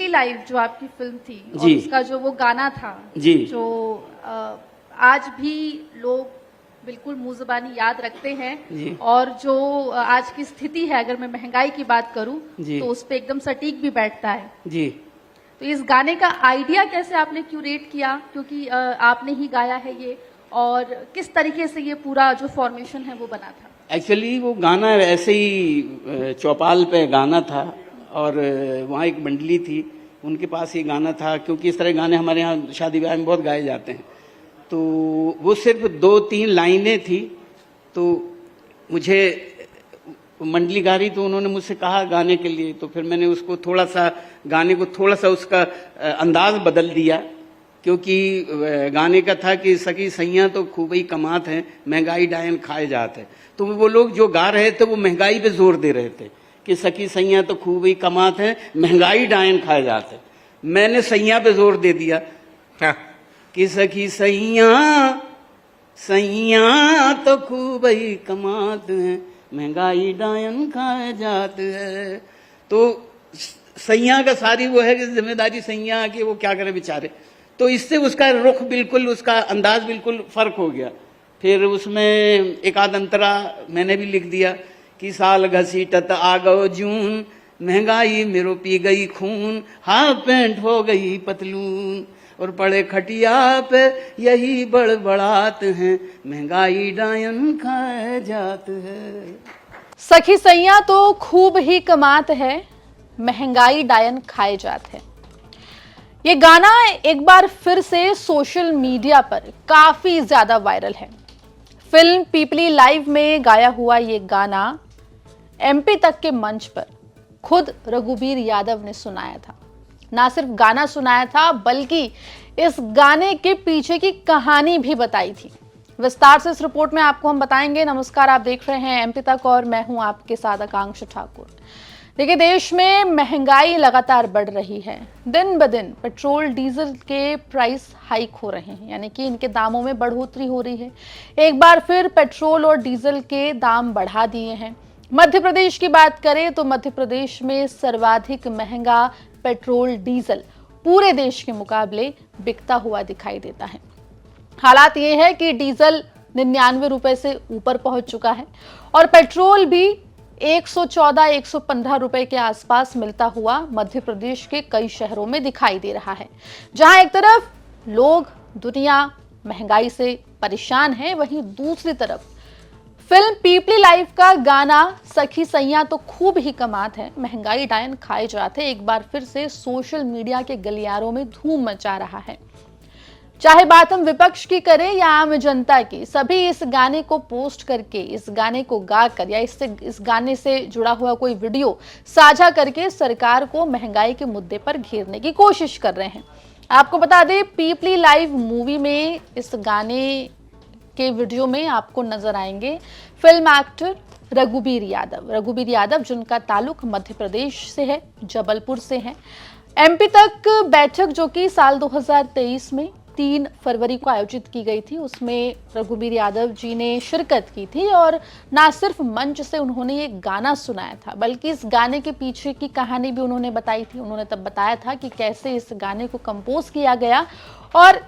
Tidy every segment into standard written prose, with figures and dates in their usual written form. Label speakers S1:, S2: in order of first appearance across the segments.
S1: Life जो आपकी film थी और
S2: जी
S1: उसका जो वो गाना था
S2: जी
S1: जो आज भी लोग बिल्कुल मुंह ज़बानी याद रखते हैं
S2: जी
S1: और जो आज की स्थिति है, अगर मैं महंगाई की बात करूं
S2: जी
S1: तो उस पे एकदम सटीक भी बैठता है।
S2: जी
S1: तो इस गाने का आइडिया कैसे आपने क्यूरेट किया, क्योंकि आपने ही गाया है ये, और किस तरीके से ये पूरा जो फॉर्मेशन है वो बना था?
S2: एक्चुअली वो गाना ऐसे ही चौपाल पे गाना था और वहाँ एक मंडली थी, उनके पास ये गाना था। क्योंकि इस तरह गाने हमारे यहाँ शादी ब्याह में बहुत गाए जाते हैं, तो वो सिर्फ 2-3 लाइनें थी। तो मुझे मंडली गा रही, तो उन्होंने मुझसे कहा गाने के लिए, तो फिर मैंने उसको थोड़ा सा गाने को थोड़ा सा उसका अंदाज बदल दिया। क्योंकि गाने का था कि सखी सैयां तो खूब ही कमात हैं, महंगाई डायन खाए जाते हैं। तो वो लोग जो गा रहे थे वो महंगाई पे जोर दे रहे थे कि सखी सैयां तो खूब ही कमात हैं, महंगाई डायन खाए जाते हैं। मैंने सैयां पे जोर दे दिया कि सखी सैयां सैयां तो खूब ही कमात हैं, महंगाई डायन खाए जाते हैं। तो सैयां का सारी वो है कि जिम्मेदारी सैयां की, वो क्या करे बेचारे। तो इससे उसका रुख बिल्कुल, उसका अंदाज बिल्कुल फर्क हो गया। फिर उसमें एक आध अंतरा मैंने भी लिख दिया कि साल घसीटत आ गओ जून, महंगाई मेरो पी गई खून, हाफ पैंट हो गई पतलून, और पड़े खटिया पे यही बड़बड़ात हैं, महंगाई डायन खाए जात है।
S1: सखी सैया तो खूब ही कमात है, महंगाई डायन खाए जात है। ये गाना एक बार फिर से सोशल मीडिया पर काफी ज्यादा वायरल है। फिल्म पीपली लाइव में गाया हुआ ये गाना एमपी तक के मंच पर खुद रघुबीर यादव ने सुनाया था। ना सिर्फ गाना सुनाया था, बल्कि इस गाने के पीछे की कहानी भी बताई थी। विस्तार से इस रिपोर्ट में आपको हम बताएंगे। नमस्कार, आप देख रहे हैं एमपी तक और मैं हूं आपके साथ आकांक्षा ठाकुर। देखिए, देश में महंगाई लगातार बढ़ रही है। दिन ब दिन पेट्रोल डीजल के प्राइस हाइक हो रहे हैं, यानी कि इनके दामों में बढ़ोतरी हो रही है। एक बार फिर पेट्रोल और डीजल के दाम बढ़ा दिए हैं। मध्य प्रदेश की बात करें तो मध्य प्रदेश में सर्वाधिक महंगा पेट्रोल डीजल पूरे देश के मुकाबले बिकता हुआ दिखाई देता है। हालात ये है कि डीजल 99 रुपए से ऊपर पहुंच चुका है और पेट्रोल भी 114-115 रुपए के आसपास मिलता हुआ मध्य प्रदेश के कई शहरों में दिखाई दे रहा है। जहां एक तरफ लोग, दुनिया महंगाई से परेशान है, वहीं दूसरी तरफ फिल्म पीपली लाइव का गाना सखी सैयां तो खूब ही कमात है, महंगाई डायन खाए जाते एक बार फिर से सोशल मीडिया के गलियारों में धूम मचा रहा है। चाहे बात हम विपक्ष की करें या आम जनता की, सभी इस गाने को पोस्ट करके, इस गाने को गाकर या इस गाने से जुड़ा हुआ कोई वीडियो साझा करके सरकार को महंगाई के मुद्दे पर घेरने की कोशिश कर रहे हैं। आपको बता दें, पीपली लाइव मूवी में इस गाने के वीडियो में आपको नजर आएंगे फिल्म एक्टर रघुबीर यादव। रघुबीर यादव जिनका ताल्लुक मध्य प्रदेश से है, जबलपुर से है। एमपी तक बैठक जो कि साल 2023 में 3 फरवरी को आयोजित की गई थी, उसमें रघुबीर यादव जी ने शिरकत की थी और ना सिर्फ मंच से उन्होंने ये गाना सुनाया था, बल्कि इस गाने के पीछे की कहानी भी उन्होंने बताई थी। उन्होंने तब बताया था कि कैसे इस गाने को कंपोज किया गया और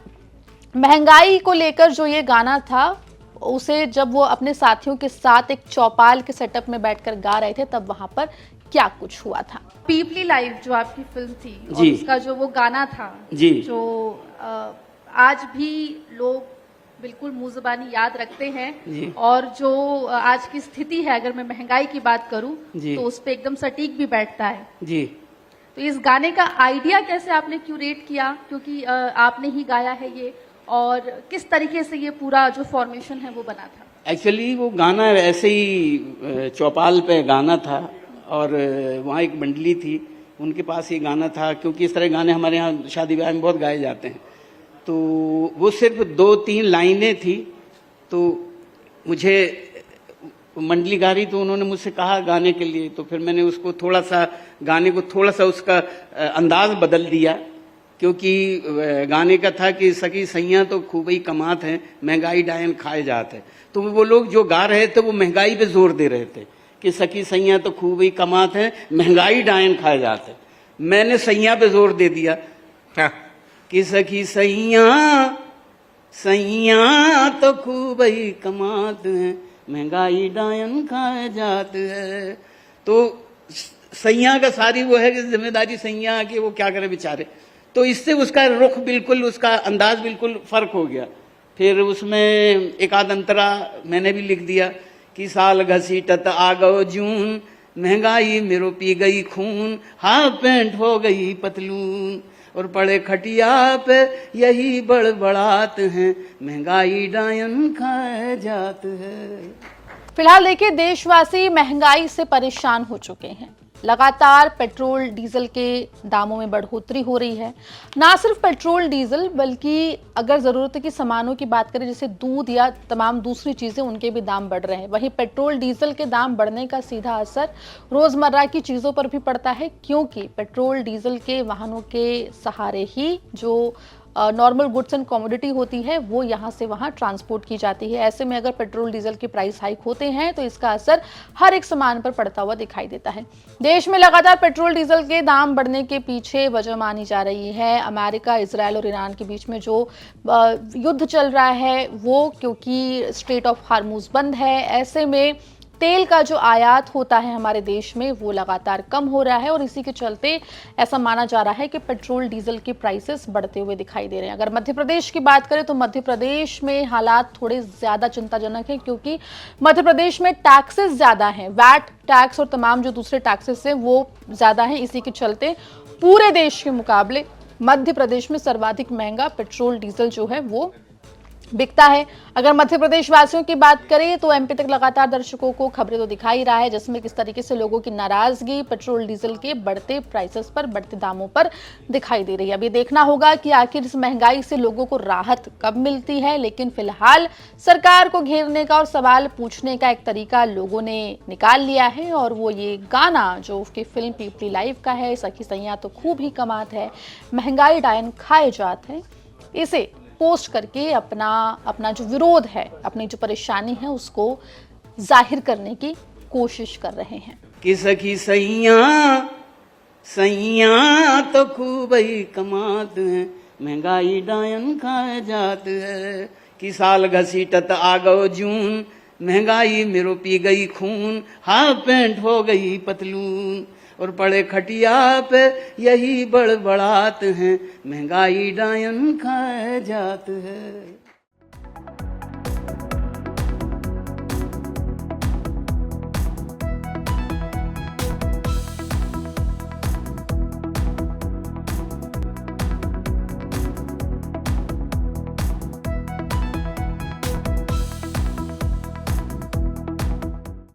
S1: महंगाई को लेकर जो ये गाना था, उसे जब वो अपने साथियों के साथ एक चौपाल के सेटअप में बैठकर गा रहे थे, तब वहां पर क्या कुछ हुआ था। पीपली लाइव जो आपकी फिल्म थी और उसका जो वो गाना था
S2: जी
S1: जो आज भी लोग बिल्कुल मुंह ज़बानी याद रखते हैं, और जो आज की स्थिति है, अगर मैं महंगाई की बात करूं तो उस पे एकदम सटीक भी बैठता है
S2: जी।
S1: तो इस गाने का आइडिया कैसे आपने क्यूरेट किया, क्योंकि आपने ही गाया है ये, और किस तरीके से ये पूरा जो फॉर्मेशन है वो बना था?
S2: एक्चुअली वो गाना ऐसे ही चौपाल पे गाना था और वहाँ एक मंडली थी, उनके पास ये गाना था। क्योंकि इस तरह गाने हमारे यहाँ शादी ब्याह में बहुत गाए जाते हैं, तो वो सिर्फ 2-3 लाइनें थी। तो मुझे मंडली गा रही, तो उन्होंने मुझसे कहा गाने के लिए, तो फिर मैंने उसको थोड़ा सा गाने को थोड़ा सा उसका अंदाज बदल दिया। क्योंकि गाने का था कि सखी सैयां तो खूब ही कमात हैं, महंगाई डायन खाए जाते हैं। तो वो लोग जो गा रहे थे वो महंगाई पे जोर दे रहे थे कि सखी सैयां तो खूब ही कमात हैं, महंगाई डायन खाए जाते हैं। मैंने सैया पे जोर दे दिया
S3: हाँ।
S2: कि सखी सैया सैया तो खूब ही कमात है, महंगाई डायन खाए जात है। तो सैया का सारी वो है कि जिम्मेदारी सैया की, वो क्या करे बेचारे। तो इससे उसका रुख बिल्कुल, उसका अंदाज बिल्कुल फर्क हो गया। फिर उसमें एक आध अंतरा मैंने भी लिख दिया कि साल घसीटत आ गओ जून, महंगाई मेरो पी गई खून, हाफ पैंट हो गई पतलून, और पड़े खटिया पे यही बड़बड़ात हैं, महंगाई डायन खाए जात है।
S1: फिलहाल देखिए, देशवासी महंगाई से परेशान हो चुके हैं। लगातार पेट्रोल डीजल के दामों में बढ़ोतरी हो रही है। ना सिर्फ पेट्रोल डीजल, बल्कि अगर ज़रूरत की सामानों की बात करें जैसे दूध या तमाम दूसरी चीज़ें, उनके भी दाम बढ़ रहे हैं। वहीं पेट्रोल डीजल के दाम बढ़ने का सीधा असर रोज़मर्रा की चीज़ों पर भी पड़ता है, क्योंकि पेट्रोल डीजल के वाहनों के सहारे ही जो नॉर्मल गुड्स एंड कमोडिटी होती है वो यहाँ से वहाँ ट्रांसपोर्ट की जाती है। ऐसे में अगर पेट्रोल डीजल के प्राइस हाइक होते हैं तो इसका असर हर एक सामान पर पड़ता हुआ दिखाई देता है। देश में लगातार पेट्रोल डीजल के दाम बढ़ने के पीछे वजह मानी जा रही है अमेरिका, इजरायल और ईरान के बीच में जो युद्ध चल रहा है वो, क्योंकि स्ट्रेट ऑफ हार्मुज बंद है। ऐसे में तेल का जो आयात होता है हमारे देश में वो लगातार कम हो रहा है और इसी के चलते ऐसा माना जा रहा है कि पेट्रोल डीजल के प्राइसेस बढ़ते हुए दिखाई दे रहे हैं। अगर मध्य प्रदेश की बात करें तो मध्य प्रदेश में हालात थोड़े ज्यादा चिंताजनक हैं, क्योंकि मध्य प्रदेश में टैक्सेस ज्यादा हैं, वैट टैक्स और तमाम जो दूसरे टैक्सेस हैं वो ज्यादा हैं। इसी के चलते पूरे देश के मुकाबले मध्य प्रदेश में सर्वाधिक महंगा पेट्रोल डीजल जो है वो बिकता है। अगर मध्य प्रदेश वासियों की बात करें तो एमपी तक लगातार दर्शकों को खबरें तो दिखा ही रहा है, जिसमें किस तरीके से लोगों की नाराजगी पेट्रोल डीजल के बढ़ते प्राइसेस पर, बढ़ते दामों पर दिखाई दे रही है। अब ये देखना होगा कि आखिर इस महंगाई से लोगों को राहत कब मिलती है। लेकिन फिलहाल सरकार को घेरने का और सवाल पूछने का एक तरीका लोगों ने निकाल लिया है, और वो ये गाना जो उसकी फिल्म पीपली लाइव का है, सखी सैया तो खूब ही कमात है, महंगाई डायन खाए जात है, इसे पोस्ट करके अपना जो विरोध है, अपनी जो परेशानी है उसको जाहिर करने की कोशिश कर रहे हैं।
S2: कि सखी सैया सैया तो खूब ही कमात है, महंगाई डायन खाए जात है। कि साल घसीटत आ गओ जून, महंगाई मेरो पी गई खून, हाफ पैंट हो गई पतलून, और पड़े खटिया पे यही बड़बड़ात हैं, महंगाई डायन खाए जात है।